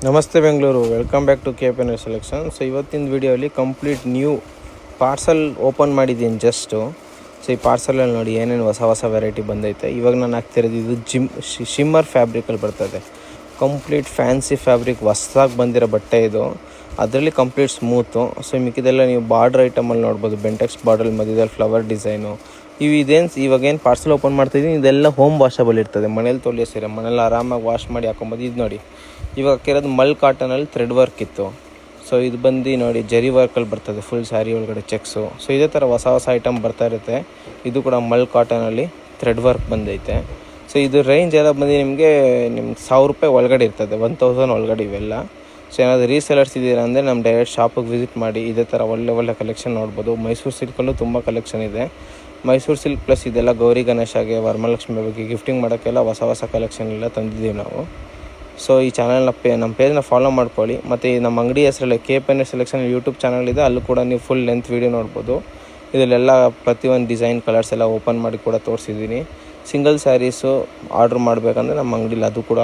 ನಮಸ್ತೆ Bengaluru, welcome back to KPN selection. So ಇವತ್ತಿನ ವಿಡಿಯೋಲಿ ಕಂಪ್ಲೀಟ್ ನ್ಯೂ ಪಾರ್ಸಲ್ ಓಪನ್ ಮಾಡಿದ್ದೀನಿ ಜಸ್ಟು. ಸೊ ಈ ಪಾರ್ಸಲಲ್ಲಿ ನೋಡಿ ಏನೇನು ಹೊಸ ವೆರೈಟಿ ಬಂದೈತೆ. ಇವಾಗ ನಾನು ಹಾಕ್ತಿರೋದು ಇದು ಶಿಮ್ಮರ್ ಫ್ಯಾಬ್ರಿಕಲ್ಲಿ ಬರ್ತದೆ. ಕಂಪ್ಲೀಟ್ ಫ್ಯಾನ್ಸಿ ಫ್ಯಾಬ್ರಿಕ್, ಹೊಸ್ದಾಗಿ ಬಂದಿರೋ ಬಟ್ಟೆ ಇದು. ಅದರಲ್ಲಿ ಕಂಪ್ಲೀಟ್ ಸ್ಮೂತು. ಸೊ ಮಿಕ್ಕಿದೆಲ್ಲ ನೀವು ಬಾರ್ಡ್ರ್ ಐಟಮಲ್ಲಿ ನೋಡ್ಬೋದು. ಬೆಂಟೆಕ್ಸ್ ಬಾರ್ಡ್ರಲ್ಲಿ ಮಧ್ಯದಲ್ಲಿ ಫ್ಲವರ್ ಡಿಸೈನು. ಇವಾಗೇನು ಪಾರ್ಸಲ್ ಓಪನ್ ಮಾಡ್ತಾಯಿದ್ದೀನಿ, ಇದೆಲ್ಲ ಹೋಮ್ ವಾಷಬಲ್ ಇರ್ತದೆ. ಮನೇಲಿ ತೊಳೆಯೋ ಸೀರೆ ಮನೇಲಿ ಆರಾಮಾಗಿ ವಾಶ್ ಮಾಡಿ ಹಾಕೊಬೋದು. ಇದು ನೋಡಿ, ಇವಾಗ ಹಾಕಿರೋದು ಮಲ್ ಕಾಟನಲ್ಲಿ ಥ್ರೆಡ್ ವರ್ಕ್ ಇತ್ತು. ಸೊ ಇದು ಬಂದು ನೋಡಿ ಜರಿ ವರ್ಕಲ್ಲಿ ಬರ್ತದೆ, ಫುಲ್ ಸ್ಯಾರಿ ಒಳಗಡೆ ಚೆಕ್ಸು. ಸೊ ಇದೇ ಥರ ಹೊಸ ಐಟಮ್ ಬರ್ತಾ ಇರುತ್ತೆ. ಇದು ಕೂಡ ಮಲ್ ಕಾಟನಲ್ಲಿ ಥ್ರೆಡ್ ವರ್ಕ್ ಬಂದೈತೆ. ಸೊ ಇದು ರೇಂಜ್ ಎಲ್ಲ ಬಂದು ನಿಮಗೆ ₹1000 ಒಳಗಡೆ ಇರ್ತದೆ, 1000 ಒಳಗಡೆ ಇವೆಲ್ಲ. ಸೊ ಏನಾದರೂ ರೀಸೆಲರ್ಸ್ ಇದ್ದೀರಾ ಅಂದರೆ ನಮ್ಮ ಡೈರೆಕ್ಟ್ ಶಾಪಿಗೆ ವಿಸಿಟ್ ಮಾಡಿ ಇದೇ ಥರ ಒಳ್ಳೆ ಕಲೆಕ್ಷನ್ ನೋಡ್ಬೋದು. ಮೈಸೂರು ಸಿಲ್ಕಲ್ಲೂ ತುಂಬ ಕಲೆಕ್ಷನ್ ಇದೆ. ಮೈಸೂರು ಸಿಲ್ಕ್ ಪ್ಲಸ್ ಇದೆಲ್ಲ ಗೌರಿ ಗಣೇಶಗೆ, ವರಮಹಾಲಕ್ಷ್ಮಿ ಬಗ್ಗೆ ಗಿಫ್ಟಿಂಗ್ ಮಾಡೋಕ್ಕೆಲ್ಲ ಹೊಸ ಕಲೆಕ್ಷನ್ ಎಲ್ಲ ತಂದಿದ್ದೀವಿ ನಾವು. ಸೊ ಈ ಚಾನಲ್ನ ನಮ್ಮ ಪೇಜ್ನ ಫಾಲೋ ಮಾಡ್ಕೊಳ್ಳಿ. ಮತ್ತು ನಮ್ಮ ಅಂಗಡಿ ಹೆಸರಲ್ಲಿ KPN ಸೆಲೆಕ್ಷನ್ ಯೂಟ್ಯೂಬ್ ಚಾನಲ್ ಇದೆ, ಅಲ್ಲೂ ಕೂಡ ನೀವು ಫುಲ್ ಲೆಂತ್ ವೀಡಿಯೋ ನೋಡ್ಬೋದು. ಇದರಲ್ಲೆಲ್ಲ ಪ್ರತಿಯೊಂದು ಡಿಸೈನ್ ಕಲರ್ಸ್ ಎಲ್ಲ ಓಪನ್ ಮಾಡಿ ಕೂಡ ತೋರಿಸಿದ್ದೀನಿ. ಸಿಂಗಲ್ ಸ್ಯಾರೀಸು ಆರ್ಡ್ರ್ ಮಾಡಬೇಕಂದ್ರೆ ನಮ್ಮ ಅಂಗಡಿಲಿ ಅದು ಕೂಡ